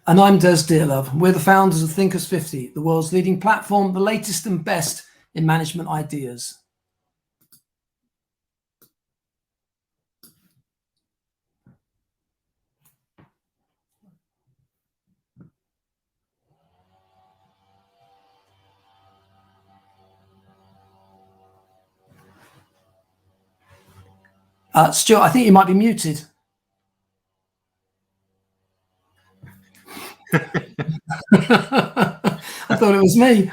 And I'm Des Dearlove. We're the founders of Thinkers50, the world's leading platform, the latest and best in management ideas. Stuart, I think you might be muted. I thought it was me.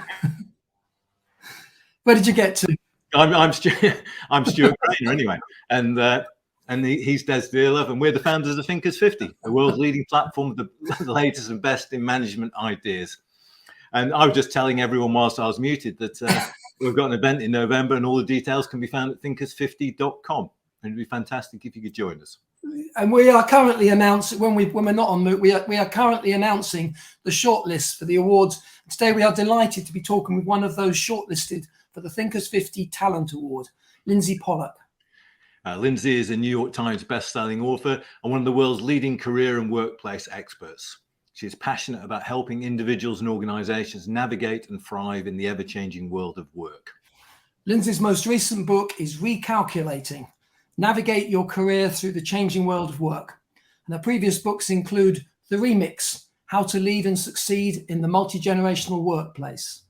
Where did you get to? I'm Stuart Crainer anyway, and he's Des Dearlove, and we're the founders of Thinkers50, the world's leading platform, the latest and best in management ideas. And I was just telling everyone whilst I was muted that we've got an event in November, and all the details can be found at thinkers50.com. And it'd be fantastic if you could join us. And we are currently announcing, when we're not on mute, we are currently announcing the shortlist for the awards. Today we are delighted to be talking with one of those shortlisted for the Thinkers50 Talent Award, Lindsey Pollak. Lindsey is a New York Times best-selling author and one of the world's leading career and workplace experts. She is passionate about helping individuals and organizations navigate and thrive in the ever-changing world of work. Lindsey's most recent book is Recalculating: Navigate Your Career Through the Changing World of Work. And her previous books include The Remix: How to Lead and Succeed in the Multigenerational Workplace.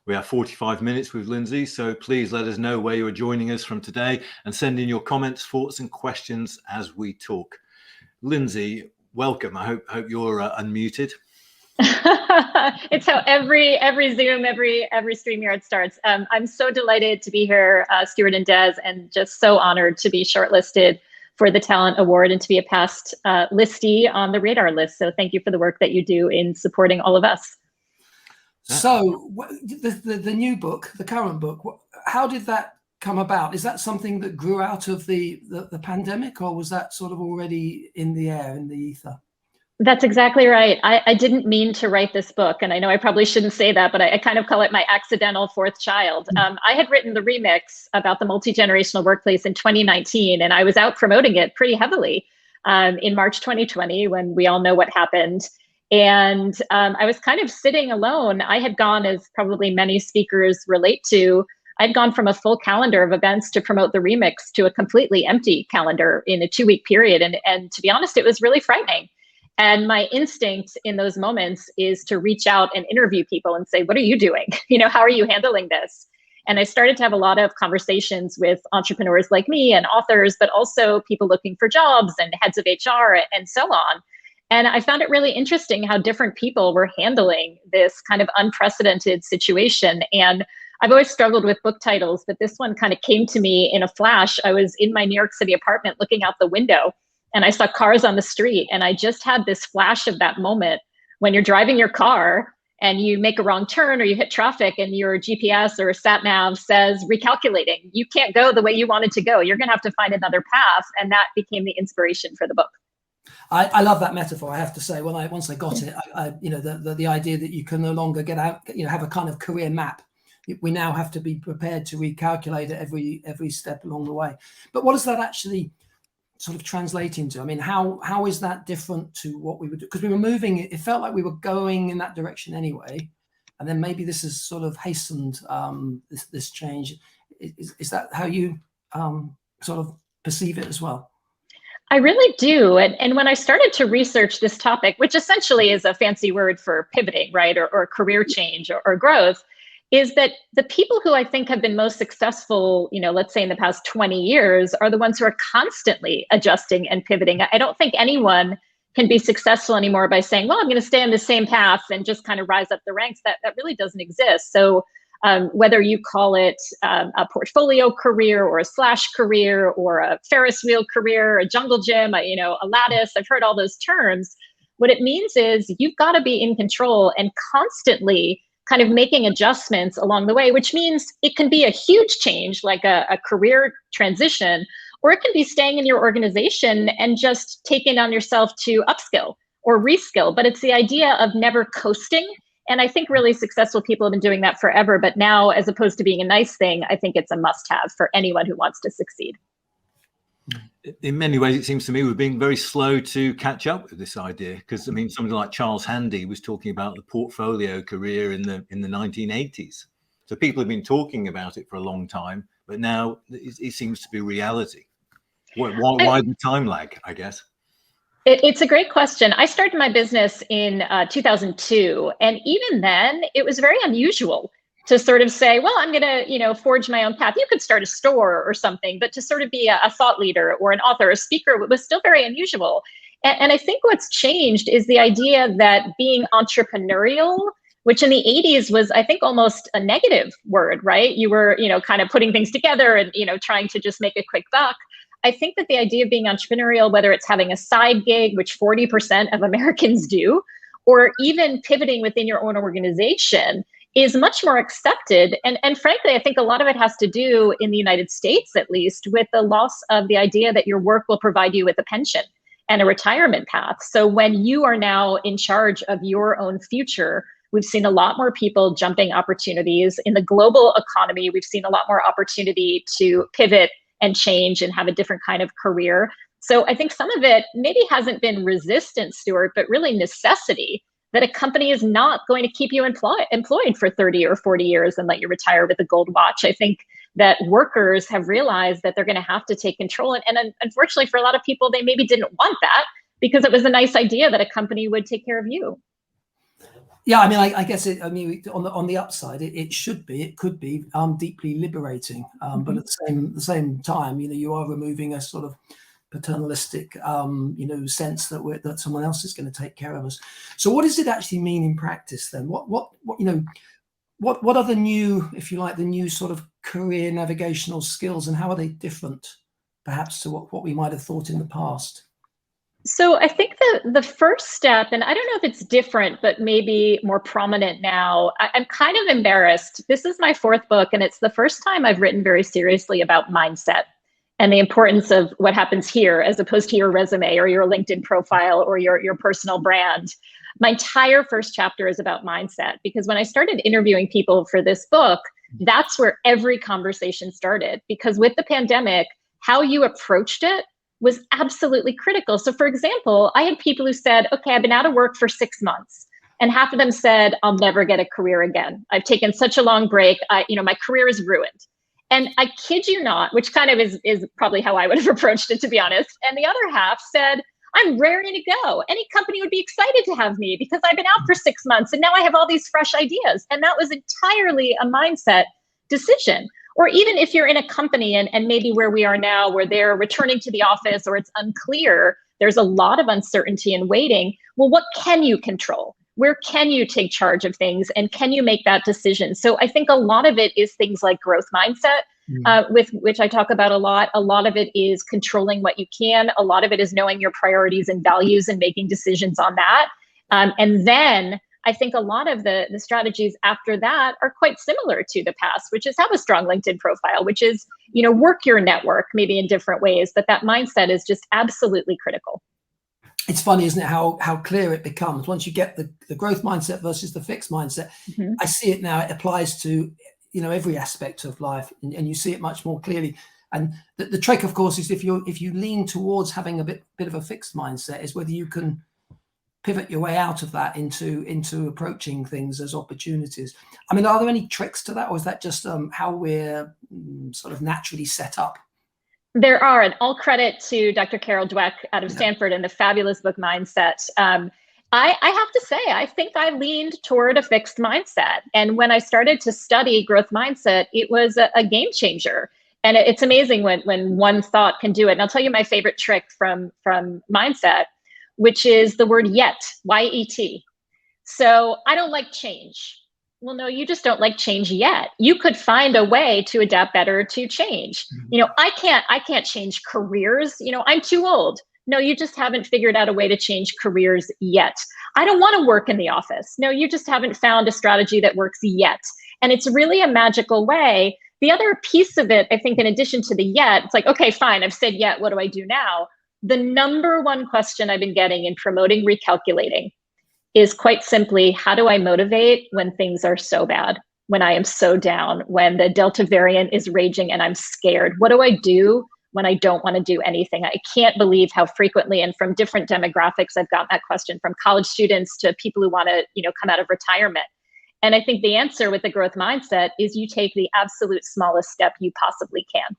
We have 45 minutes with Lindsey, so please let us know where you are joining us from today and send in your comments, thoughts and questions as we talk. Lindsey, welcome. I hope you're unmuted. It's how every Zoom, every StreamYard starts. I'm so delighted to be here, Stuart and Des, and just so honored to be shortlisted for the Talent Award and to be a past listee on the radar list. So thank you for the work that you do in supporting all of us. So the new book, the current book, how did that come about? Is that something that grew out of the pandemic, or was that sort of already in the air, in the ether? That's exactly right. I didn't mean to write this book, and I know I probably shouldn't say that, but I kind of call it my accidental fourth child. I had written The Remix about the multi-generational workplace in 2019, and I was out promoting it pretty heavily in March 2020 when we all know what happened. And I was kind of sitting alone. I had gone, as probably many speakers relate to, I'd gone from a full calendar of events to promote The Remix to a completely empty calendar in a 2-week period. And to be honest, it was really frightening. And my instinct in those moments is to reach out and interview people and say, what are you doing? How are you handling this? And I started to have a lot of conversations with entrepreneurs like me and authors, but also people looking for jobs and heads of HR and so on. And I found it really interesting how different people were handling this kind of unprecedented situation. And I've always struggled with book titles, but this one kind of came to me in a flash. I was in my New York City apartment looking out the window, and I saw cars on the street. And I just had this flash of that moment when you're driving your car and you make a wrong turn or you hit traffic and your GPS or sat nav says recalculating. You can't go the way you wanted to go. You're going to have to find another path. And that became the inspiration for the book. I love that metaphor. I have to say, once I got it, the idea that you can no longer get out, have a kind of career map. We now have to be prepared to recalculate at every step along the way. But what does that actually sort of translate into? I mean, how is that different to what we would do? Because we were moving, it felt like we were going in that direction anyway. And then maybe this has sort of hastened this change. Is that how you sort of perceive it as well? I really do. And when I started to research this topic, which essentially is a fancy word for pivoting, right, or career change or growth, is that the people who I think have been most successful, let's say in the past 20 years, are the ones who are constantly adjusting and pivoting. I don't think anyone can be successful anymore by saying, well, I'm going to stay on the same path and just kind of rise up the ranks. That really doesn't exist. So whether you call it a portfolio career or a slash career or a Ferris wheel career, a jungle gym, a lattice, I've heard all those terms. What it means is you've got to be in control and constantly kind of making adjustments along the way, which means it can be a huge change, like a career transition, or it can be staying in your organization and just taking on yourself to upskill or reskill. But it's the idea of never coasting. And I think really successful people have been doing that forever. But now, as opposed to being a nice thing, I think it's a must-have for anyone who wants to succeed. in many ways, it seems to me we're being very slow to catch up with this idea, because I mean, somebody like Charles Handy was talking about the portfolio career in the 1980s. So people have been talking about it for a long time, but now it seems to be reality. Why the time lag, I guess? It's a great question. I started my business in 2002, and even then, it was very unusual to sort of say, well, I'm going to, forge my own path. You could start a store or something, but to sort of be a thought leader or an author, a speaker was still very unusual. And I think what's changed is the idea that being entrepreneurial, which in the 80s was, I think, almost a negative word, right? You were, kind of putting things together and, trying to just make a quick buck. I think that the idea of being entrepreneurial, whether it's having a side gig, which 40% of Americans do, or even pivoting within your own organization, is much more accepted. And frankly, I think a lot of it has to do, in the United States at least, with the loss of the idea that your work will provide you with a pension and a retirement path. So when you are now in charge of your own future, we've seen a lot more people jumping opportunities. In the global economy, we've seen a lot more opportunity to pivot and change and have a different kind of career. So I think some of it maybe hasn't been resistance, Stuart, but really necessity, that a company is not going to keep you employed for 30 or 40 years and let you retire with a gold watch. I think that workers have realized that they're going to have to take control. And unfortunately, for a lot of people, they maybe didn't want that because it was a nice idea that a company would take care of you. Yeah, I mean, I guess on the upside, it could be deeply liberating. But at the same time, you are removing a sort of paternalistic, sense that someone else is going to take care of us. So, what does it actually mean in practice then? What are the new, if you like, the new sort of career navigational skills, and how are they different, perhaps, to what we might have thought in the past? So I think the first step, and I don't know if it's different, but maybe more prominent now, I'm kind of embarrassed. This is my fourth book, and it's the first time I've written very seriously about mindset and the importance of what happens here as opposed to your resume or your LinkedIn profile or your personal brand. My entire first chapter is about mindset, because when I started interviewing people for this book, that's where every conversation started. Because with the pandemic, how you approached it was absolutely critical. So for example, I had people who said, okay, I've been out of work for 6 months. And half of them said, I'll never get a career again. I've taken such a long break. My career is ruined. And I kid you not, which kind of is probably how I would have approached it, to be honest. And the other half said, I'm raring to go. Any company would be excited to have me because I've been out for 6 months and now I have all these fresh ideas. And that was entirely a mindset decision. Or even if you're in a company and maybe where we are now, where they're returning to the office or it's unclear, there's a lot of uncertainty and waiting. Well, what can you control? Where can you take charge of things? And can you make that decision? So I think a lot of it is things like growth mindset, with which I talk about a lot. A lot of it is controlling what you can. A lot of it is knowing your priorities and values and making decisions on that. And then I think a lot of the strategies after that are quite similar to the past, which is have a strong LinkedIn profile, which is, work your network maybe in different ways, but that mindset is just absolutely critical. It's funny, isn't it, how clear it becomes once you get the growth mindset versus the fixed mindset. I see it now. It applies to, every aspect of life, and you see it much more clearly. And the trick, of course, is if you lean towards having a bit of a fixed mindset, is whether you can pivot your way out of that into approaching things as opportunities. I mean, are there any tricks to that, or is that just how we're sort of naturally set up? There are, and all credit to Dr. Carol Dweck out of Stanford and the fabulous book Mindset. I have to say, I think I leaned toward a fixed mindset. And when I started to study growth mindset, it was a game changer. And it's amazing when one thought can do it. And I'll tell you my favorite trick from mindset, which is the word yet, Y-E-T. So I don't like change. Well, no, you just don't like change yet. You could find a way to adapt better to change. I can't change careers. I'm too old. No, you just haven't figured out a way to change careers yet. I don't want to work in the office. No, you just haven't found a strategy that works yet. And it's really a magical way. The other piece of it, I think, in addition to the yet, it's like, okay, fine, I've said yet, what do I do now? The number one question I've been getting in promoting Recalculating is quite simply, how do I motivate when things are so bad, when I am so down, when the Delta variant is raging and I'm scared? What do I do when I don't want to do anything. I can't believe how frequently, and from different demographics, I've gotten that question, from college students to people who want to, come out of retirement. And I think the answer with the growth mindset is you take the absolute smallest step you possibly can.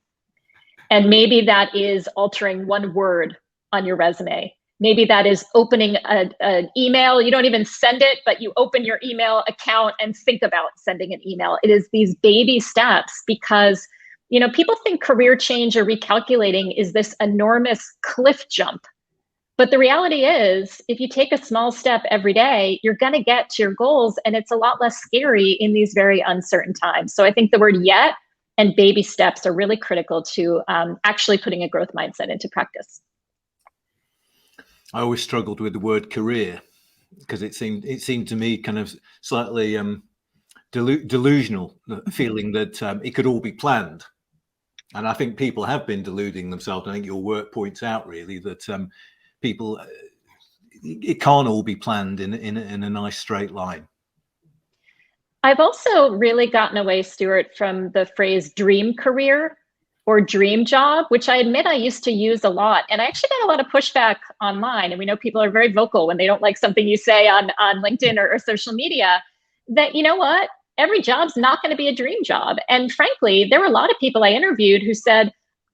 And maybe that is altering one word on your resume. Maybe that is opening an email. You don't even send it, but you open your email account and think about sending an email. It is these baby steps, because people think career change or recalculating is this enormous cliff jump. But the reality is, if you take a small step every day, you're going to get to your goals, and it's a lot less scary in these very uncertain times. So I think the word yet and baby steps are really critical to actually putting a growth mindset into practice. I always struggled with the word career, because it seemed to me kind of slightly delusional, feeling that it could all be planned. And I think people have been deluding themselves. I think your work points out really that people, it can't all be planned in a nice straight line. I've also really gotten away, Stuart, from the phrase dream career or dream job, which I admit I used to use a lot. And I actually got a lot of pushback online. And we know people are very vocal when they don't like something you say on LinkedIn or social media, that, what, every job's not going to be a dream job. And frankly, there were a lot of people I interviewed who said,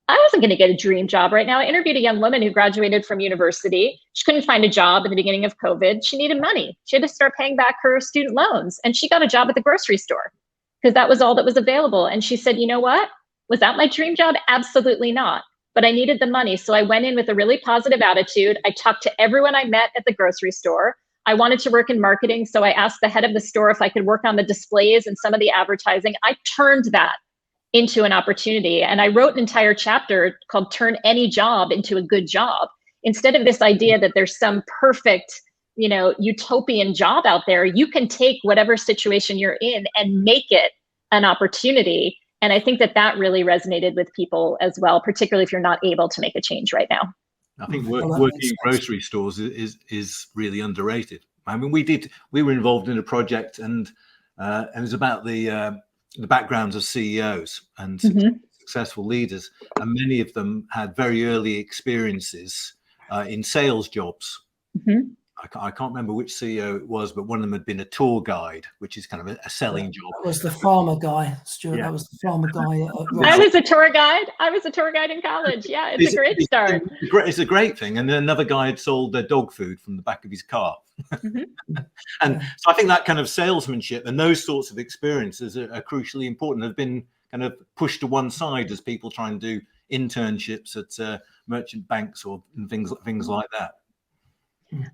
I wasn't going to get a dream job right now. I interviewed a young woman who graduated from university. She couldn't find a job at the beginning of COVID. She needed money. She had to start paying back her student loans. And she got a job at the grocery store because that was all that was available. And she said, you know what? Was that my dream job? Absolutely not. But I needed the money. So I went in with a really positive attitude. I talked to everyone I met at the grocery store. I wanted to work in marketing. So I asked the head of the store if I could work on the displays and some of the advertising. I turned that into an opportunity. And I wrote an entire chapter called Turn Any Job into a Good Job. Instead of this idea that there's some perfect, utopian job out there, you can take whatever situation you're in and make it an opportunity. And I think that really resonated with people as well, particularly if you're not able to make a change right now. I think working in grocery stores is really underrated. I mean, we were involved in a project, and it was about the backgrounds of CEOs and successful leaders, and many of them had very early experiences in sales jobs. I can't remember which CEO it was, but one of them had been a tour guide, which is kind of a selling job. That was the farmer guy, Stuart. Yeah. That was the farmer guy. I was a tour guide. I was a tour guide in college. Yeah, it's a great start. It's a great thing. And then another guy had sold their dog food from the back of his car. And so I think that kind of salesmanship and those sorts of experiences are crucially important. Have been kind of pushed to one side as people try and do internships at merchant banks or things like that.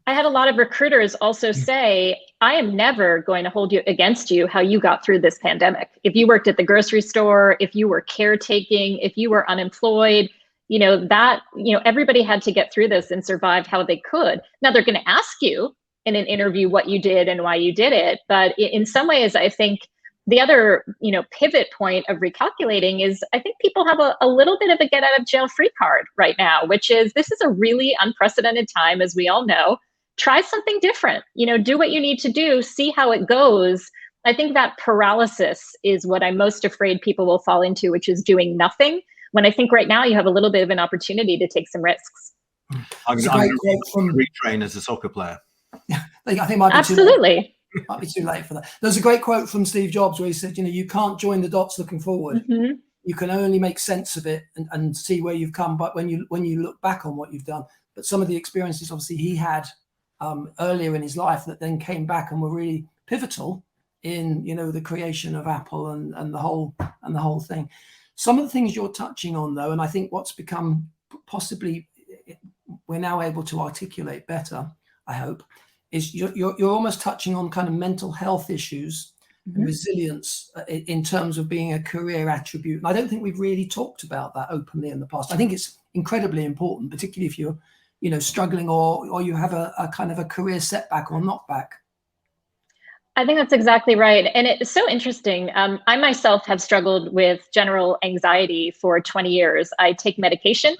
I had a lot of recruiters also say, I am never going to hold you against you how you got through this pandemic. If you worked at the grocery store, if you were caretaking, if you were unemployed, everybody had to get through this and survive how they could. Now they're going to ask you in an interview what you did and why you did it. But in some ways, I think the other, pivot point of recalculating is I think people have a little bit of a get out of jail free card right now, which is this is a really unprecedented time, as we all know. Try something different, do what you need to do, see how it goes. I think that paralysis is what I'm most afraid people will fall into, which is doing nothing, when I think right now you have a little bit of an opportunity to take some risks. I'm going to retrain as a soccer player. I think might be absolutely. Might be too late for that. There's a great quote from Steve Jobs where he said, you can't join the dots looking forward. You can only make sense of it and see where you've come, but when you look back on what you've done. But some of the experiences obviously he had earlier in his life that then came back and were really pivotal in the creation of Apple and the whole thing. Some of the things you're touching on though, and I think what's become possibly we're now able to articulate better, I hope, is you're almost touching on kind of mental health issues and resilience in terms of being a career attribute. And I don't think we've really talked about that openly in the past. I think it's incredibly important, particularly if you're, struggling or you have a kind of a career setback or knockback. I think that's exactly right. And it's so interesting. I myself have struggled with general anxiety for 20 years. I take medication.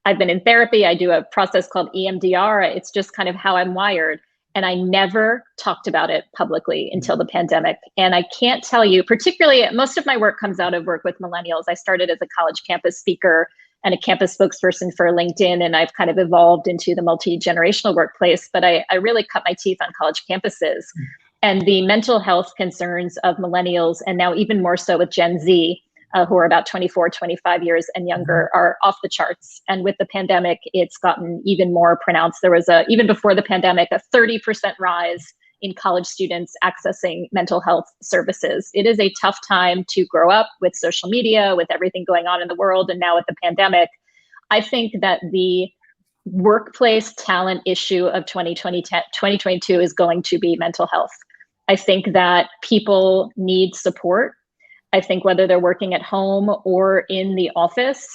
I've been in therapy. I do a process called EMDR. It's just kind of how I'm wired. And I never talked about it publicly until the pandemic. And I can't tell you, particularly most of my work comes out of work with millennials. I started as a college campus speaker and a campus spokesperson for LinkedIn, and I've kind of evolved into the multi-generational workplace, but I really cut my teeth on college campuses. And the mental health concerns of millennials, and now even more so with Gen Z, who are about 24, 25 years and younger, are off the charts. And with the pandemic, it's gotten even more pronounced. There was even before the pandemic, a 30% rise in college students accessing mental health services. It is a tough time to grow up with social media, with everything going on in the world, and now with the pandemic. I think that the workplace talent issue of 2022 is going to be mental health. I think that people need support. I think whether they're working at home or in the office,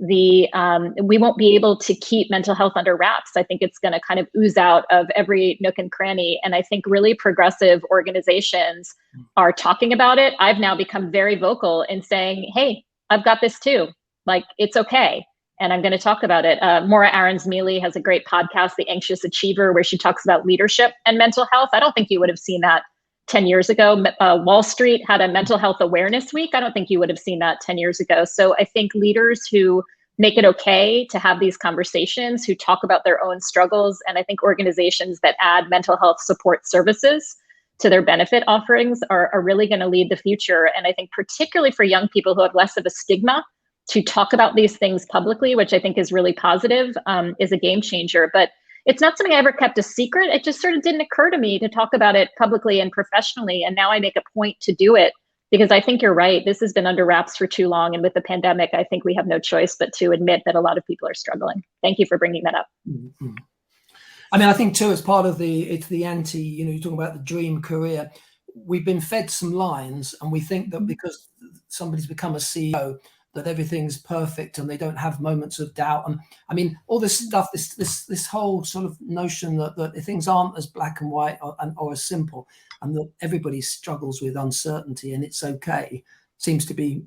we won't be able to keep mental health under wraps. I think it's going to kind of ooze out of every nook and cranny. And I think really progressive organizations are talking about it. I've now become very vocal in saying, hey, I've got this too. Like, it's okay. And I'm going to talk about it. Maura Aarons-Mealy has a great podcast, The Anxious Achiever, where she talks about leadership and mental health. I don't think you would have seen that 10 years ago. Wall Street had a mental health awareness week. I don't think you would have seen that 10 years ago. So I think leaders who make it okay to have these conversations, who talk about their own struggles, and I think organizations that add mental health support services to their benefit offerings are really going to lead the future. And I think particularly for young people who have less of a stigma to talk about these things publicly, which I think is really positive, is a game changer. But it's not something I ever kept a secret. It just sort of didn't occur to me to talk about it publicly and professionally. And now I make a point to do it because I think you're right. This has been under wraps for too long. And with the pandemic, I think we have no choice but to admit that a lot of people are struggling. Thank you for bringing that up. Mm-hmm. I mean, I think too, as part of it's the anti, you're talking about the dream career. We've been fed some lines and we think that because somebody's become a CEO, that everything's perfect and they don't have moments of doubt. And I mean, all this stuff, this whole sort of notion that things aren't as black and white or as simple, and that everybody struggles with uncertainty and it's okay, seems to be,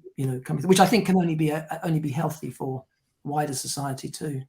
coming, which I think can only be healthy for wider society too.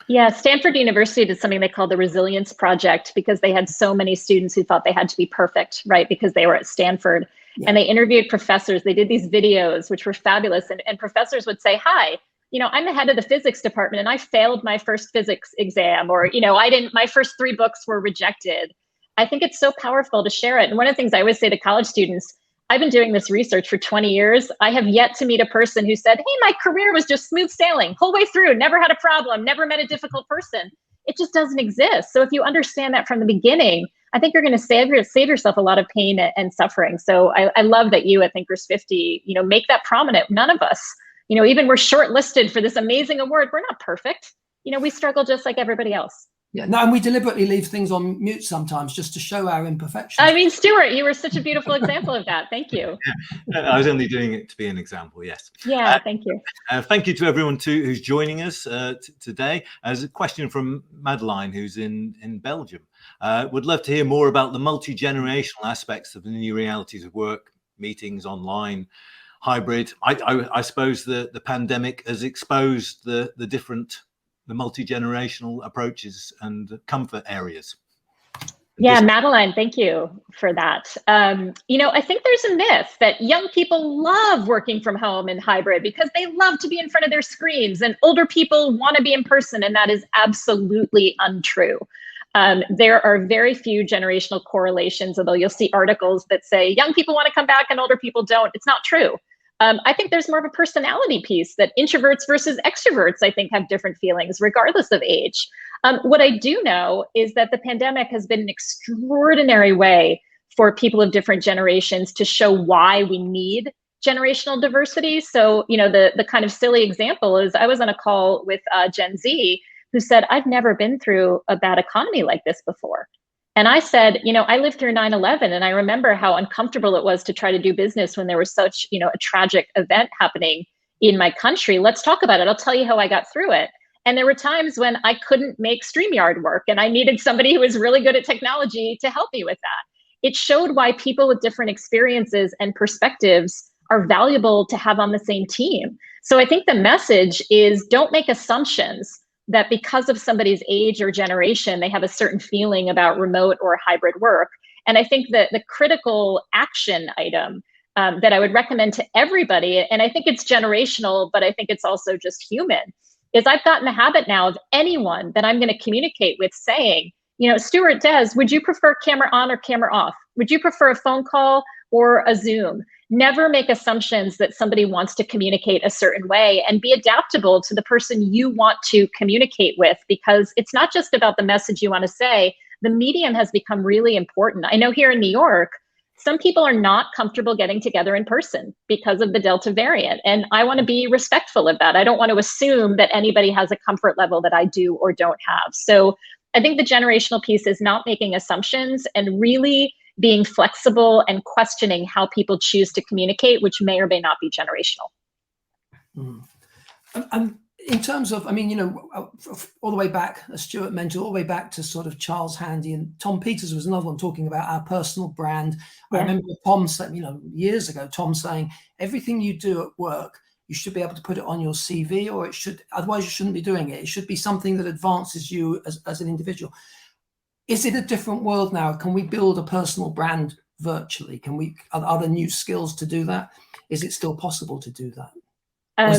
Yeah, Stanford University did something they called the Resilience Project because they had so many students who thought they had to be perfect, right? Because they were at Stanford. Yeah. And they interviewed professors. They did these videos, which were fabulous. And professors would say, hi, I'm the head of the physics department and I failed my first physics exam, or, my first 3 books were rejected. I think it's so powerful to share it. And one of the things I always say to college students, I've been doing this research for 20 years. I have yet to meet a person who said, hey, my career was just smooth sailing, whole way through, never had a problem, never met a difficult person. It just doesn't exist. So if you understand that from the beginning, I think you're going to save yourself a lot of pain and suffering. So I love that you at Thinkers50, make that prominent. None of us, even we're shortlisted for this amazing award. We're not perfect. We struggle just like everybody else. Yeah, no, and we deliberately leave things on mute sometimes just to show our imperfections. I mean, Stuart, you were such a beautiful example of that. Thank you. Yeah, I was only doing it to be an example, yes. Yeah, thank you. Thank you to everyone who's joining us today. There's a question from Madeline, who's in Belgium. Would love to hear more about the multi-generational aspects of the new realities of work, meetings, online, hybrid. I suppose the pandemic has exposed the multi-generational approaches and comfort areas. Yeah, Madeline, thank you for that. I think there's a myth that young people love working from home and hybrid because they love to be in front of their screens, and older people want to be in person, and that is absolutely untrue. There are very few generational correlations, although you'll see articles that say young people want to come back and older people don't. It's not true. I think there's more of a personality piece that introverts versus extroverts, I think, have different feelings regardless of age. What I do know is that the pandemic has been an extraordinary way for people of different generations to show why we need generational diversity. So, the kind of silly example is I was on a call with Gen Z who said, I've never been through a bad economy like this before. And I said, I lived through 9/11 and I remember how uncomfortable it was to try to do business when there was such, a tragic event happening in my country. Let's talk about it. I'll tell you how I got through it. And there were times when I couldn't make StreamYard work and I needed somebody who was really good at technology to help me with that. It showed why people with different experiences and perspectives are valuable to have on the same team. So I think the message is don't make assumptions that because of somebody's age or generation, they have a certain feeling about remote or hybrid work. And I think that the critical action item that I would recommend to everybody, and I think it's generational, but I think it's also just human, is I've gotten the habit now of anyone that I'm going to communicate with saying, Stuart, Des, would you prefer camera on or camera off? Would you prefer a phone call or a Zoom? Never make assumptions that somebody wants to communicate a certain way, and be adaptable to the person you want to communicate with, because it's not just about the message you want to say. The medium has become really important. I know here in New York, some people are not comfortable getting together in person because of the Delta variant. And I want to be respectful of that. I don't want to assume that anybody has a comfort level that I do or don't have. So I think the generational piece is not making assumptions and really being flexible and questioning how people choose to communicate, which may or may not be generational. And in terms of, all the way back, as Stuart mentioned, all the way back to sort of Charles Handy, and Tom Peters was another one talking about our personal brand. Yeah. I remember Tom saying, years ago, Tom saying, everything you do at work, you should be able to put it on your CV, or otherwise you shouldn't be doing it. It should be something that advances you as an individual. Is it a different world now? Can we build a personal brand virtually? Are there new skills to do that? Is it still possible to do that? I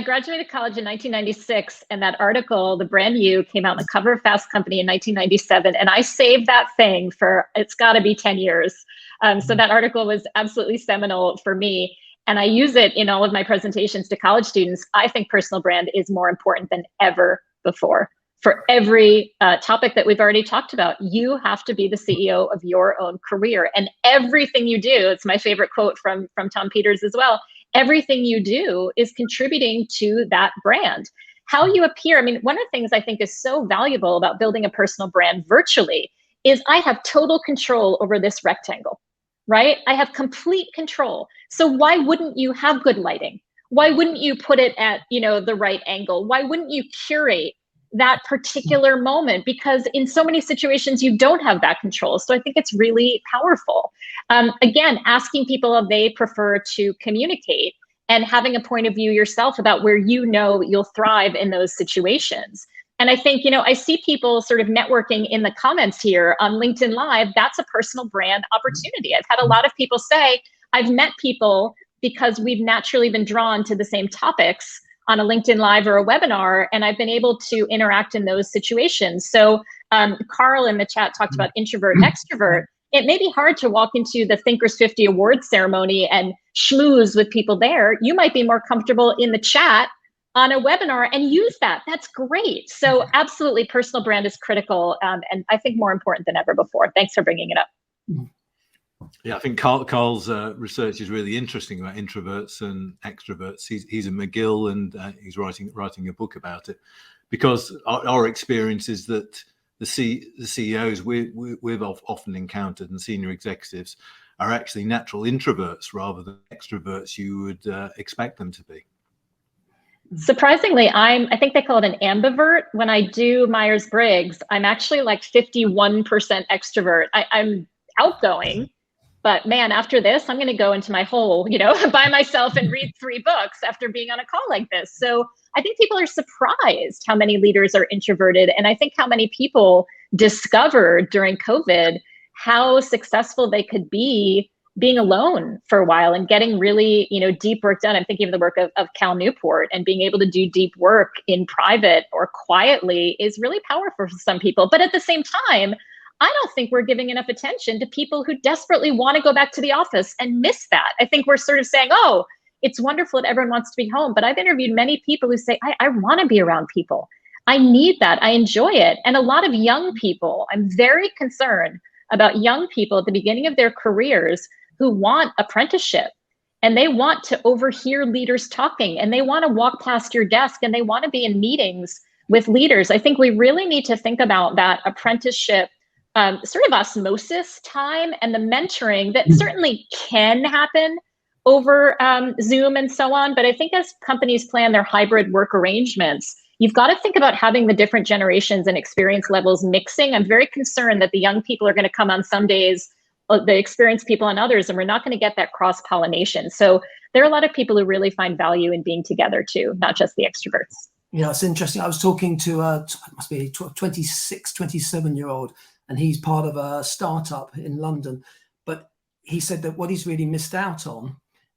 graduated college in 1996, and that article, The Brand You, came out on the cover of Fast Company in 1997. And I saved that thing for, it's gotta be 10 years. So that article was absolutely seminal for me. And I use it in all of my presentations to college students. I think personal brand is more important than ever before. For every topic that we've already talked about, you have to be the CEO of your own career. And everything you do, it's my favorite quote from Tom Peters as well, everything you do is contributing to that brand. How you appear, one of the things I think is so valuable about building a personal brand virtually is I have total control over this rectangle, right? I have complete control. So why wouldn't you have good lighting? Why wouldn't you put it at, the right angle? Why wouldn't you curate that particular moment? Because in so many situations, you don't have that control. So I think it's really powerful. Again, asking people if they prefer to communicate and having a point of view yourself about where you'll thrive in those situations. And I think, I see people sort of networking in the comments here on LinkedIn Live. That's a personal brand opportunity. I've had a lot of people say, I've met people because we've naturally been drawn to the same topics on a LinkedIn Live or a webinar, and I've been able to interact in those situations. So Carl in the chat talked about introvert, extrovert. It may be hard to walk into the Thinkers50 awards ceremony and schmooze with people there. You might be more comfortable in the chat on a webinar and use that. That's great. So absolutely, personal brand is critical, and I think more important than ever before. Thanks for bringing it up. Yeah, I think Carl's research is really interesting about introverts and extroverts. He's a McGill, and he's writing a book about it, because our experience is that the CEOs we've often encountered and senior executives are actually natural introverts rather than extroverts you would expect them to be. Surprisingly, I think they call it an ambivert. When I do Myers-Briggs, I'm actually like 51% extrovert. I'm outgoing. But man, after this, I'm going to go into my hole, by myself and read 3 books after being on a call like this. So I think people are surprised how many leaders are introverted. And I think how many people discovered during COVID how successful they could be being alone for a while and getting really, deep work done. I'm thinking of the work of Cal Newport, and being able to do deep work in private or quietly is really powerful for some people. But at the same time, I don't think we're giving enough attention to people who desperately want to go back to the office and miss that. I think we're sort of saying, oh, it's wonderful that everyone wants to be home. But I've interviewed many people who say, I want to be around people. I need that. I enjoy it. And a lot of young people, I'm very concerned about young people at the beginning of their careers who want apprenticeship, and they want to overhear leaders talking, and they want to walk past your desk, and they want to be in meetings with leaders. I think we really need to think about that apprenticeship sort of osmosis time and the mentoring that certainly can happen over Zoom and so on. But I think as companies plan their hybrid work arrangements, you've got to think about having the different generations and experience levels mixing. I'm very concerned that the young people are going to come on some days, the experienced people on others, and we're not going to get that cross-pollination. So there are a lot of people who really find value in being together too, not just the extroverts. Yeah, it's interesting. I was talking to must be a 26, 27-year-old, and he's part of a startup in London. But he said that what he's really missed out on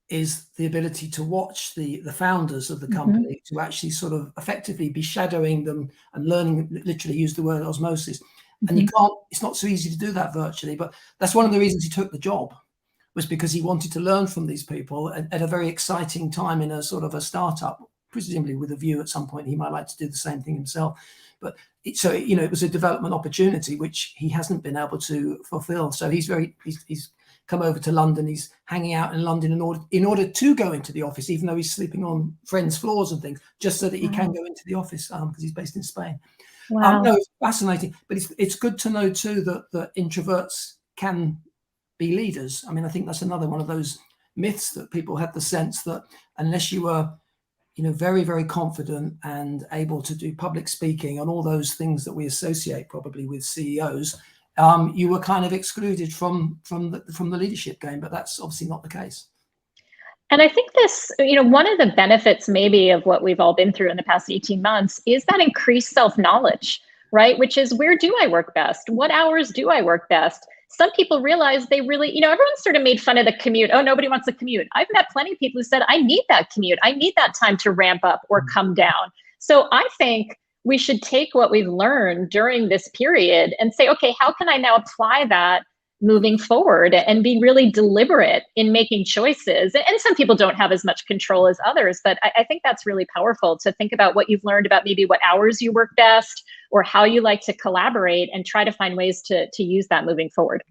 is the ability to watch the founders of the company, to actually sort of effectively be shadowing them and learning, literally use the word osmosis. And you can't, it's not so easy to do that virtually, but that's one of the reasons he took the job, was because he wanted to learn from these people at a very exciting time in a sort of a startup, presumably with a view at some point he might like to do the same thing himself. But so, you know, it was a development opportunity which he hasn't been able to fulfill. So he's come over to London. He's hanging out in London in order to go into the office, even though he's sleeping on friends' floors and things, just so that he can go into the office, because he's based in Spain. Wow. No, it's fascinating, but it's good to know too that introverts can be leaders. I mean, I think that's another one of those myths that people had the sense that unless you were, you know, very, very confident and able to do public speaking and all those things that we associate probably with CEOs, you were kind of excluded from the leadership game, but that's obviously not the case. And I think this, you know, one of the benefits maybe of what we've all been through in the past 18 months is that increased self-knowledge, right? Which is, where do I work best? What hours do I work best? Some people realize they really, you know, everyone sort of made fun of the commute. Oh, nobody wants a commute. I've met plenty of people who said, I need that commute. I need that time to ramp up or come down. So I think we should take what we've learned during this period and say, okay, how can I now apply that moving forward and be really deliberate in making choices? And some people don't have as much control as others, but I think that's really powerful to think about what you've learned about maybe what hours you work best or how you like to collaborate, and try to find ways to use that moving forward.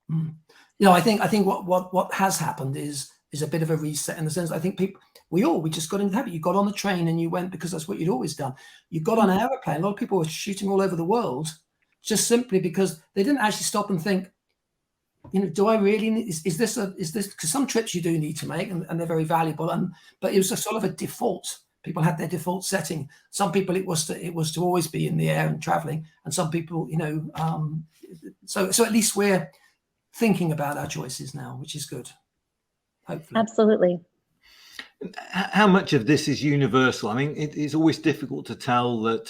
You know, I think what has happened is a bit of a reset, in the sense I think we just got into the habit. You got on the train and you went because that's what you'd always done. You got on an aeroplane. A lot of people were shooting all over the world just simply because they didn't actually stop and think, you know, do I really need, is this because some trips you do need to make and they're very valuable, but it was a sort of a default. People had their default setting. Some people it was to always be in the air and traveling, and some people, you know, so at least we're thinking about our choices now, which is good. Hopefully. Absolutely. How much of this is universal? I mean, it's always difficult to tell. That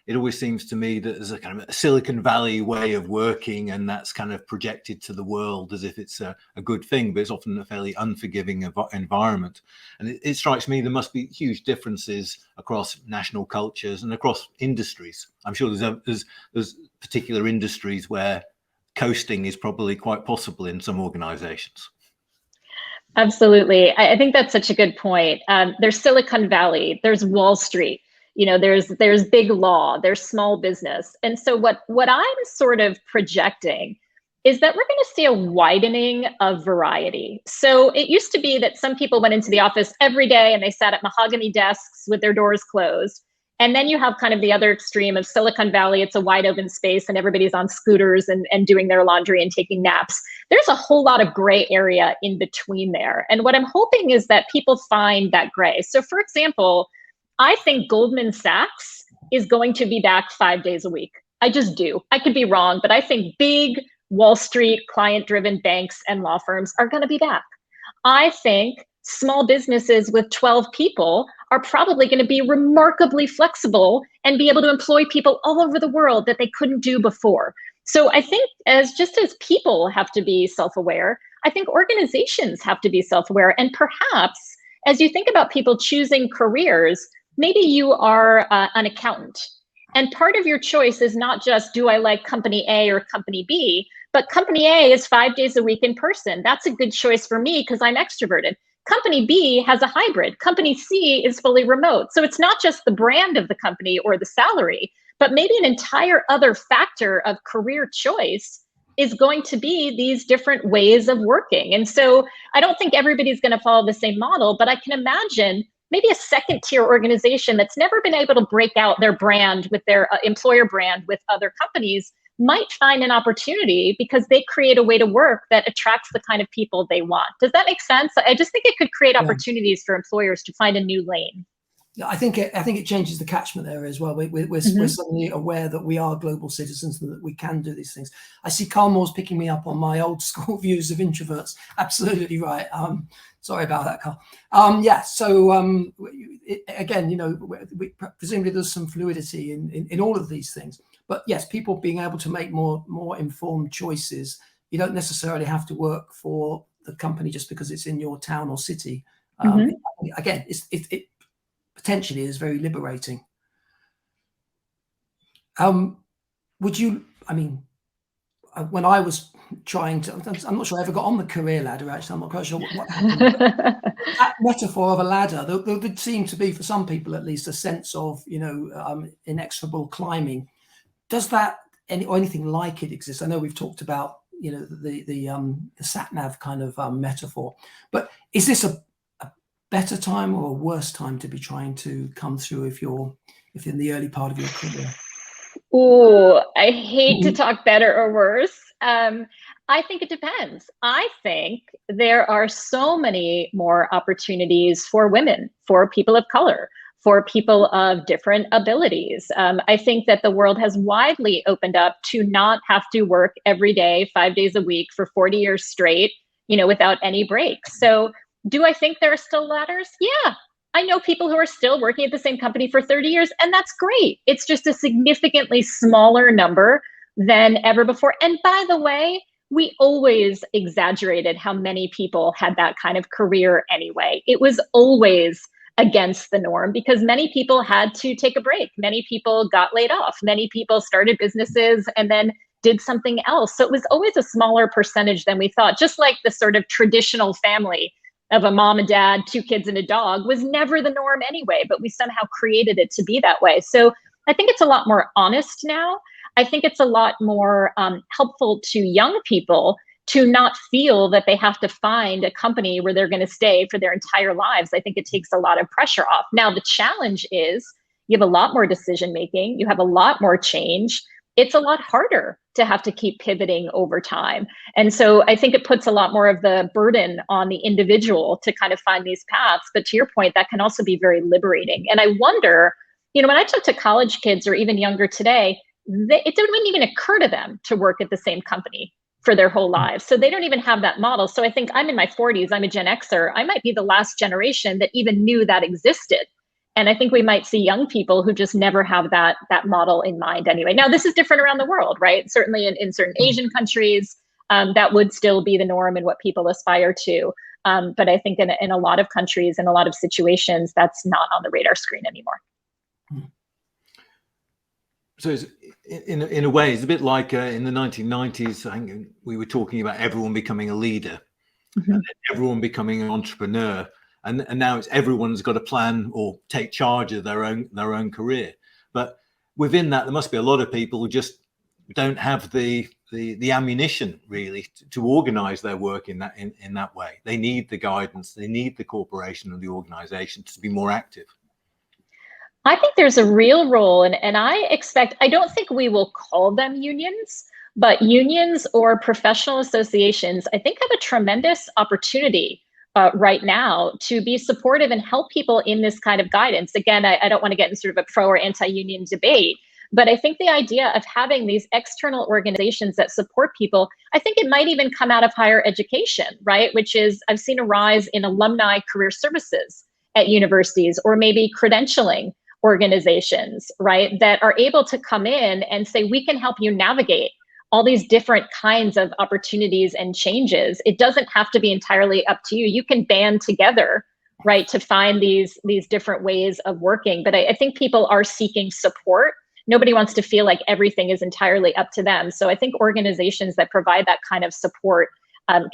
it always seems to me that there's a kind of a Silicon Valley way of working, and that's kind of projected to the world as if it's a good thing, but it's often a fairly unforgiving environment. And it strikes me there must be huge differences across national cultures and across industries. I'm sure there's particular industries where coasting is probably quite possible in some organizations. Absolutely. I think that's such a good point. There's Silicon Valley, there's Wall Street, you know, there's big law, there's small business. And so what I'm sort of projecting is that we're going to see a widening of variety. So it used to be that some people went into the office every day and they sat at mahogany desks with their doors closed. And then you have kind of the other extreme of Silicon Valley. It's a wide open space and everybody's on scooters and doing their laundry and taking naps. There's a whole lot of gray area in between there. And what I'm hoping is that people find that gray. So for example, I think Goldman Sachs is going to be back 5 days a week. I just do. I could be wrong, but I think big Wall Street client-driven banks and law firms are going to be back. I think small businesses with 12 people are probably going to be remarkably flexible and be able to employ people all over the world that they couldn't do before. So I think as people have to be self-aware, I think organizations have to be self-aware. And perhaps as you think about people choosing careers, maybe you are an accountant. And part of your choice is not just, do I like company A or company B, but company A is 5 days a week in person. That's a good choice for me because I'm extroverted. Company B has a hybrid. Company C is fully remote. So it's not just the brand of the company or the salary, but maybe an entire other factor of career choice is going to be these different ways of working. And so I don't think everybody's going to follow the same model, but I can imagine maybe a second tier organization that's never been able to break out their brand with their employer brand with other companies might find an opportunity because they create a way to work that attracts the kind of people they want. Does that make sense? I just think it could create opportunities for employers to find a new lane. I think it changes the catchment area as well. We're suddenly aware that we are global citizens and that we can do these things. I see Carl Moore's picking me up on my old school views of introverts. Absolutely right. Sorry about that, Carl. Again, you know, presumably there's some fluidity in all of these things. But yes, people being able to make more informed choices you don't necessarily have to work for the company just because it's in your town or city. Again, it potentially is very liberating. Would you, I mean, when I was trying to, I'm not sure I ever got on the career ladder, actually. I'm not quite sure what happened. That metaphor of a ladder, there did seem to be, for some people at least, a sense of, inexorable climbing. Does that, or anything like it exist? I know we've talked about, the sat-nav kind of metaphor, but is this a better time or a worse time to be trying to come through if in the early part of your career? Oh, I hate to talk better or worse. I think it depends. I think there are so many more opportunities for women, for people of color, for people of different abilities. I think that the world has widely opened up to not have to work every day, 5 days a week for 40 years straight, without any breaks. So do I think there are still ladders? Yeah. I know people who are still working at the same company for 30 years, and that's great. It's just a significantly smaller number than ever before. And by the way, we always exaggerated how many people had that kind of career anyway. It was always against the norm because many people had to take a break. Many people got laid off. Many people started businesses and then did something else. So it was always a smaller percentage than we thought, just like the sort of traditional family of a mom and dad, 2 kids and a dog was never the norm anyway, but we somehow created it to be that way. So I think it's a lot more honest now. I think it's a lot more helpful to young people to not feel that they have to find a company where they're going to stay for their entire lives. I think it takes a lot of pressure off. Now, the challenge is you have a lot more decision making. You have a lot more change. It's a lot harder to have to keep pivoting over time. And so I think it puts a lot more of the burden on the individual to kind of find these paths. But to your point, that can also be very liberating. And I wonder, when I talk to college kids or even younger today, it wouldn't even occur to them to work at the same company for their whole lives. So they don't even have that model. So I think I'm in my 40s, I'm a Gen Xer. I might be the last generation that even knew that existed. And I think we might see young people who just never have that model in mind anyway. Now, this is different around the world, right? Certainly in certain Asian countries, that would still be the norm and what people aspire to. But I think in a lot of countries, in a lot of situations, that's not on the radar screen anymore. So it's, in a way, it's a bit like in the 1990s, I think we were talking about everyone becoming a leader, and everyone becoming an entrepreneur. And now it's everyone's got a plan or take charge of their own career. But within that, there must be a lot of people who just don't have the ammunition really to organize their work in that way. They need the guidance. They need the corporation or the organization to be more active. I think there's a real role, and I don't think we will call them unions, but unions or professional associations, I think, have a tremendous opportunity right now to be supportive and help people in this kind of guidance. Again, I don't want to get in sort of a pro or anti-union debate, but I think the idea of having these external organizations that support people, I think it might even come out of higher education, right? Which is, I've seen a rise in alumni career services at universities, or maybe credentialing organizations, right? That are able to come in and say, we can help you navigate all these different kinds of opportunities and changes. It doesn't have to be entirely up to you. You can band together, right, to find these different ways of working. But I think people are seeking support. Nobody wants to feel like everything is entirely up to them. So I think organizations that provide that kind of support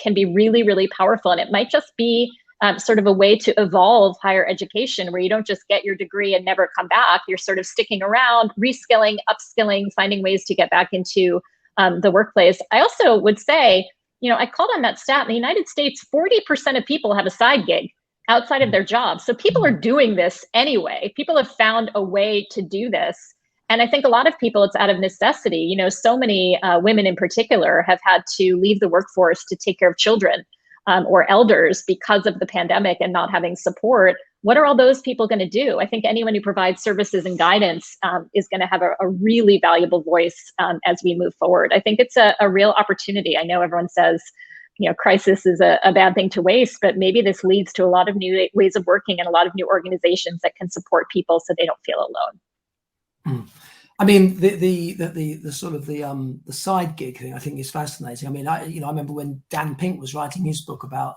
can be really, really powerful. And it might just be sort of a way to evolve higher education, where you don't just get your degree and never come back. You're sort of sticking around, reskilling, upskilling, finding ways to get back into the workplace. I also would say, I called on that stat in the United States, 40% of people have a side gig outside of their job. So people are doing this anyway. People have found a way to do this. And I think a lot of people, it's out of necessity. So many women in particular have had to leave the workforce to take care of children or elders because of the pandemic and not having support. What are all those people going to do? I think anyone who provides services and guidance is going to have a really valuable voice as we move forward. I think it's a real opportunity. I know everyone says, crisis is a bad thing to waste, but maybe this leads to a lot of new ways of working and a lot of new organizations that can support people so they don't feel alone. I mean, the sort of the side gig thing I think is fascinating. I mean, I remember when Dan Pink was writing his book about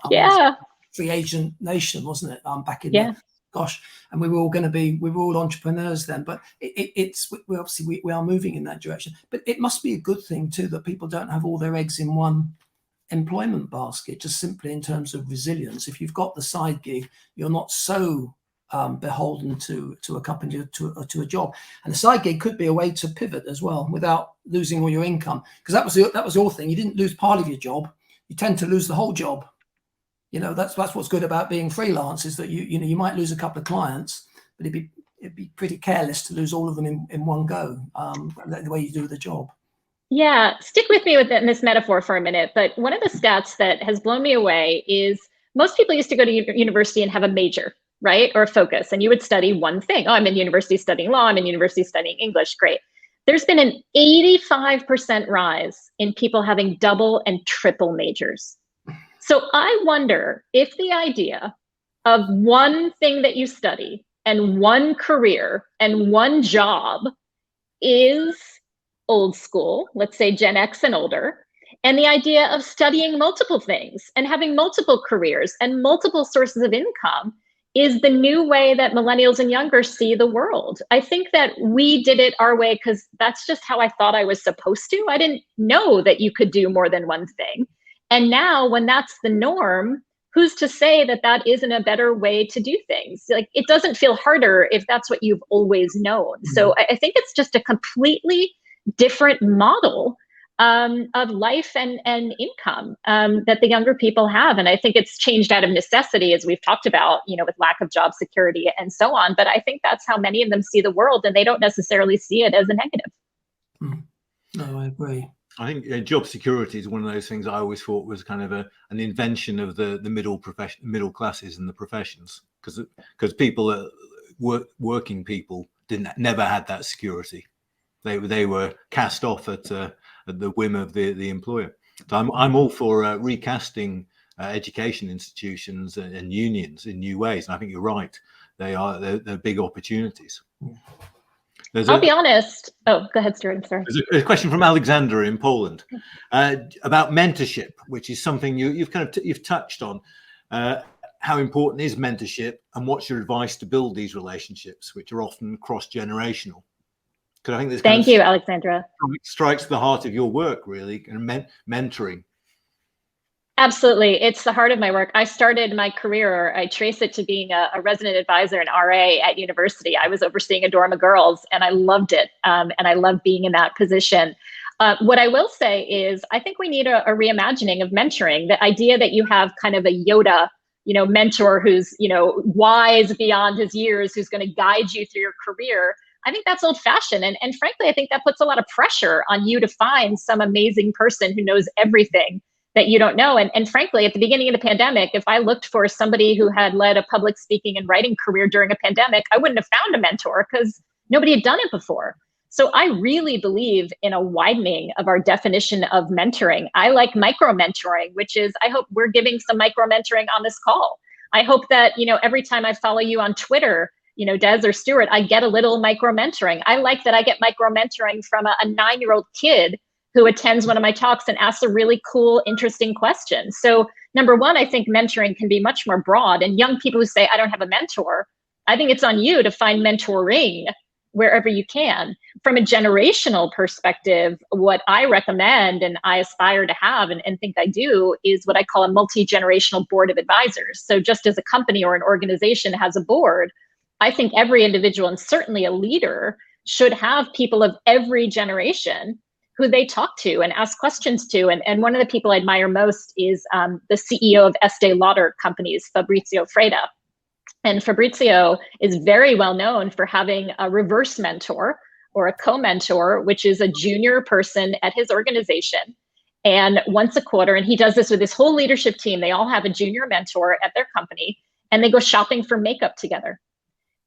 Free Agent Nation, wasn't it? Back in the gosh, and we were all entrepreneurs then. But we are moving in that direction. But it must be a good thing too that people don't have all their eggs in one employment basket, just simply in terms of resilience. If you've got the side gig, you're not so beholden to a company, to a job. And the side gig could be a way to pivot as well without losing all your income, because that was your thing. You didn't lose part of your job, you tend to lose the whole job. That's what's good about being freelance, is that you might lose a couple of clients, but it'd be pretty careless to lose all of them in one go, the way you do the job. Yeah, stick with me with this metaphor for a minute. But one of the stats that has blown me away is most people used to go to university and have a major, right? Or a focus, and you would study one thing. Oh, I'm in university studying law, I'm in university studying English, great. There's been an 85% rise in people having double and triple majors. So I wonder if the idea of one thing that you study and one career and one job is old school, let's say Gen X and older, and the idea of studying multiple things and having multiple careers and multiple sources of income is the new way that millennials and younger see the world. I think that we did it our way because that's just how I thought I was supposed to. I didn't know that you could do more than one thing. And now when that's the norm, who's to say that that isn't a better way to do things? Like, it doesn't feel harder if that's what you've always known. Mm-hmm. So I think it's just a completely different model of life and income that the younger people have. And I think it's changed out of necessity, as we've talked about, with lack of job security and so on. But I think that's how many of them see the world, and they don't necessarily see it as a negative. No, I agree. I think job security is one of those things I always thought was kind of an invention of the middle classes and the professions, because people, working people, never had that security. They were cast off at the whim of the employer. So I'm all for recasting education institutions and unions in new ways, and I think you're right. They're big opportunities. I'll be honest. Oh, go ahead, Stuart. I'm sorry. There's a question from Alexander in Poland about mentorship, which is something you've touched on. How important is mentorship, and what's your advice to build these relationships, which are often cross-generational? Because I think this Thank you, Alexandra. Strikes the heart of your work, really, and mentoring. Absolutely. It's the heart of my work. I started my career, I trace it to being a resident advisor and RA at university. I was overseeing a dorm of girls, and I loved it. And I loved being in that position. What I will say is I think we need a reimagining of mentoring. The idea that you have kind of a Yoda, mentor who's, wise beyond his years, who's going to guide you through your career. I think that's old fashioned. And frankly, I think that puts a lot of pressure on you to find some amazing person who knows everything that you don't know. And frankly, at the beginning of the pandemic, if I looked for somebody who had led a public speaking and writing career during a pandemic, I wouldn't have found a mentor because nobody had done it before. So I really believe in a widening of our definition of mentoring. I like micro mentoring, which is, I hope we're giving some micro mentoring on this call. I hope that, every time I follow you on Twitter, Des or Stuart, I get a little micro mentoring. I like that I get micro mentoring from a 9-year-old kid who attends one of my talks and asks a really cool, interesting question. So number one, I think mentoring can be much more broad. And young people who say, I don't have a mentor, I think it's on you to find mentoring wherever you can. From a generational perspective, what I recommend and I aspire to have and think I do is what I call a multi-generational board of advisors. So just as a company or an organization has a board, I think every individual, and certainly a leader, should have people of every generation who they talk to and ask questions to. And one of the people I admire most is the CEO of Estee Lauder companies, Fabrizio Freda. And Fabrizio is very well known for having a reverse mentor or a co-mentor, which is a junior person at his organization. And once a quarter, and he does this with his whole leadership team, they all have a junior mentor at their company, and they go shopping for makeup together.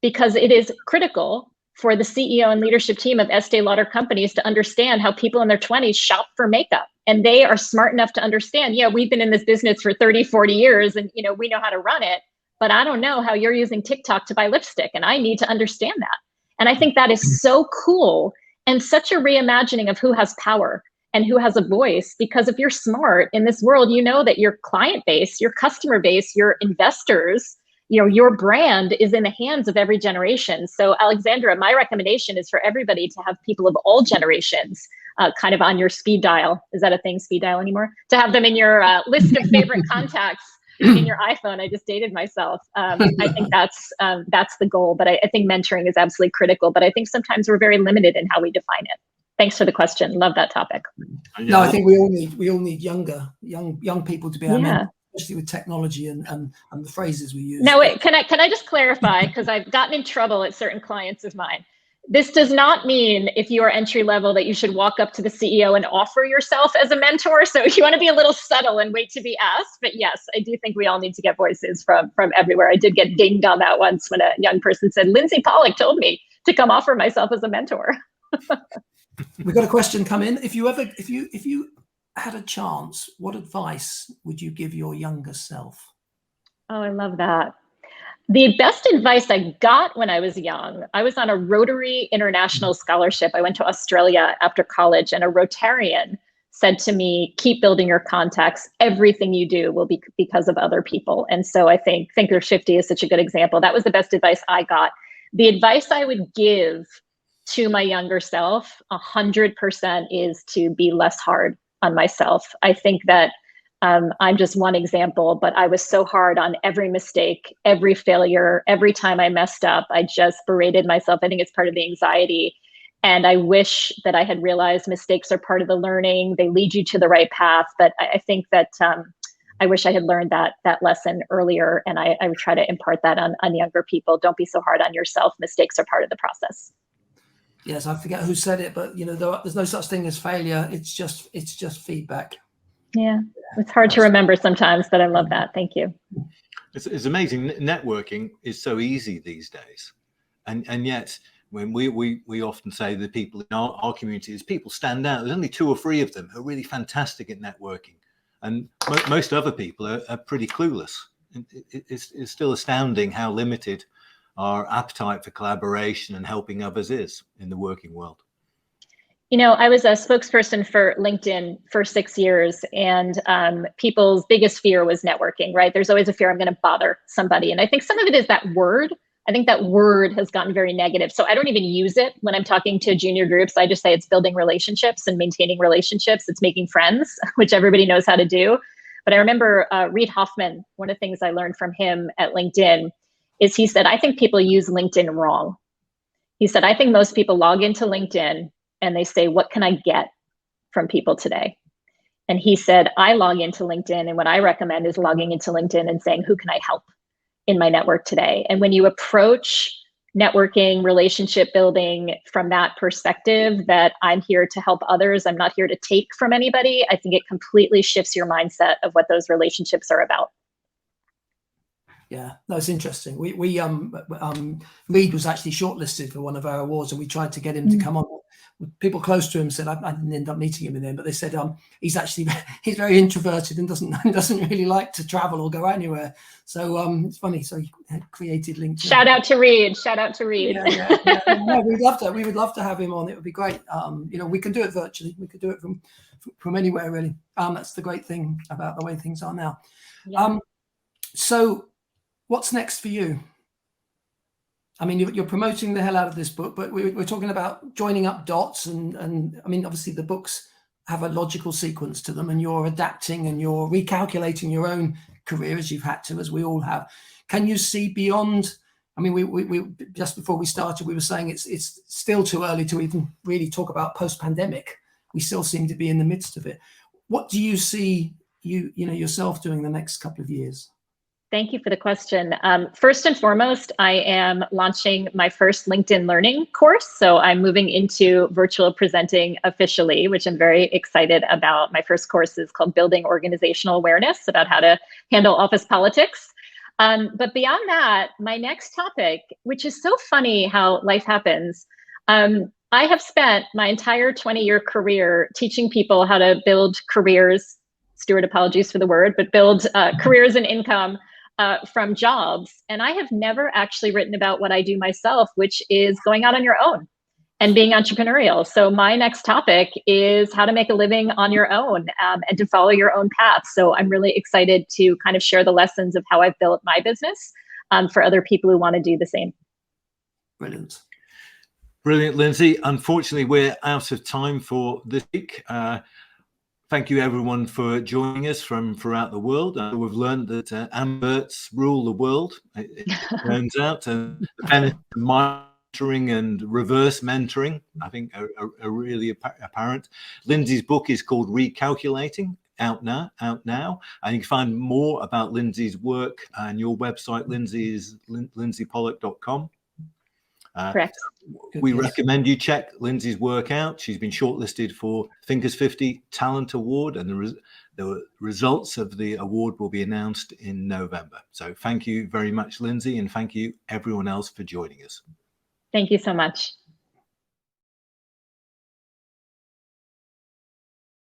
Because it is critical for the CEO and leadership team of Estee Lauder companies to understand how people in their 20s shop for makeup. And they are smart enough to understand, we've been in this business for 30, 40 years and, we know how to run it, but I don't know how you're using TikTok to buy lipstick, and I need to understand that. And I think that is so cool. and such a reimagining of who has power and who has a voice. Because if you're smart in this world, you know that your client base, your customer base, your investors, your brand is in the hands of every generation. So Alexandra, my recommendation is for everybody to have people of all generations kind of on your speed dial. Is that a thing, speed dial anymore? To have them in your list of favorite contacts in your iPhone. I just dated myself. I think that's the goal, but I think mentoring is absolutely critical. But I think sometimes we're very limited in how we define it. Thanks for the question. Love that topic. No, I think we all need young people to be our mentors, especially with technology and the phrases we use. Now, wait, can I just clarify, because I've gotten in trouble at certain clients of mine. This does not mean if you are entry level that you should walk up to the CEO and offer yourself as a mentor. So you want to be a little subtle and wait to be asked. But yes, I do think we all need to get voices from everywhere. I did get dinged on that once when a young person said, Lindsey Pollak told me to come offer myself as a mentor. We've got a question come in. If you had a chance, what advice would you give your younger self? Oh, I love that. The best advice I got when I was young, I was on a Rotary International Scholarship. I went to Australia after college, and a Rotarian said to me, keep building your contacts. Everything you do will be because of other people. And so I think Thinkers50 is such a good example. That was the best advice I got. The advice I would give to my younger self, 100%, is to be less hard on myself. I think that I'm just one example, but I was so hard on every mistake, every failure, every time I messed up. I just berated myself. I think it's part of the anxiety. And I wish that I had realized mistakes are part of the learning. They lead you to the right path. But I think that I wish I had learned that lesson earlier. And I would try to impart that on younger people. Don't be so hard on yourself. Mistakes are part of the process. Yes, I forget who said it, but there's no such thing as failure. It's just feedback. Yeah, it's hard to remember sometimes, but I love that. Thank you. It's amazing. Networking is so easy these days, and yet when we often say that people in our communities, people stand out. There's only 2 or 3 of them who are really fantastic at networking, and most other people are pretty clueless. It's still astounding how limited our appetite for collaboration and helping others is in the working world. I was a spokesperson for LinkedIn for 6 years, and people's biggest fear was networking, right? There's always a fear I'm going to bother somebody. And I think some of it is that word. I think that word has gotten very negative. So I don't even use it when I'm talking to junior groups. I just say it's building relationships and maintaining relationships. It's making friends, which everybody knows how to do. But I remember Reid Hoffman, one of the things I learned from him at LinkedIn is he said, I think people use LinkedIn wrong. He said, I think most people log into LinkedIn and they say, what can I get from people today? And he said, I log into LinkedIn, and what I recommend is logging into LinkedIn and saying, who can I help in my network today? And when you approach networking, relationship building from that perspective, that I'm here to help others, I'm not here to take from anybody, I think it completely shifts your mindset of what those relationships are about. Yeah, that's interesting. Reid was actually shortlisted for one of our awards, and we tried to get him to come on. People close to him said, I didn't end up meeting him in the end, but they said he's very introverted and doesn't really like to travel or go anywhere. So it's funny. So he created LinkedIn. Shout out to Reid. Yeah. No, we'd love to. We would love to have him on. It would be great. We can do it virtually. We could do it from anywhere, really. That's the great thing about the way things are now. Yeah. So what's next for you? I mean, you're promoting the hell out of this book, but we're talking about joining up dots, and I mean, obviously the books have a logical sequence to them, and you're adapting and you're recalculating your own career as you've had to, as we all have. Can you see beyond? I mean, we just before we started, we were saying it's still too early to even really talk about post-pandemic. We still seem to be in the midst of it. What do you see yourself doing the next couple of years? Thank you for the question. First and foremost, I am launching my first LinkedIn Learning course. So I'm moving into virtual presenting officially, which I'm very excited about. My first course is called Building Organizational Awareness, about how to handle office politics. But beyond that, my next topic, which is so funny how life happens, I have spent my entire 20-year career teaching people how to build careers, Stuart, apologies for the word, but build careers and income from jobs. And I have never actually written about what I do myself, which is going out on your own and being entrepreneurial. So my next topic is how to make a living on your own and to follow your own path. So I'm really excited to kind of share the lessons of how I've built my business for other people who want to do the same. Brilliant. Brilliant, Lindsey. Unfortunately, we're out of time for this week. Thank you, everyone, for joining us from throughout the world. We've learned that ambiverts rule the world, it turns out, and the benefits of mentoring and reverse mentoring, I think, are really apparent. Lindsey's book is called Recalculating, out now, and you can find more about Lindsey's work and your website, Lindsey, is lindseypollak.com. Correct. We recommend you check Lindsey's work out. She's been shortlisted for Thinkers50 Talent Award, and the results of the award will be announced in November. So thank you very much, Lindsey, and thank you everyone else for joining us. Thank you so much.